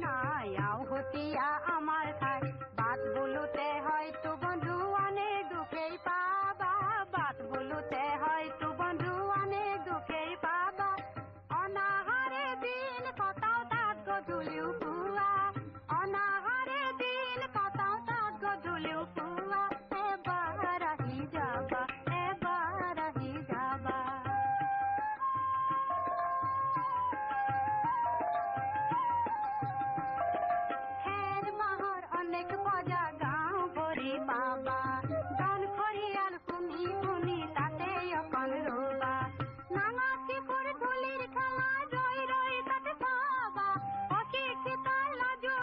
নাই আউহতীয়া আমাৰ ঠাই বাট বোলোতে হয়তো বন্ধু আনে দুখেই পাবা বাট বোলোতে হয়তো বন্ধু আনে দুখেই পাবা অনাহাৰে দিন কটাও তাত গধূলিও পুৱা অনাহাৰে দিন কটাও তাত গধূলিও পুৱা এবাৰ আহি যাবা এবাৰ আহি যাবা খেৰ মাহৰ অনেক বজা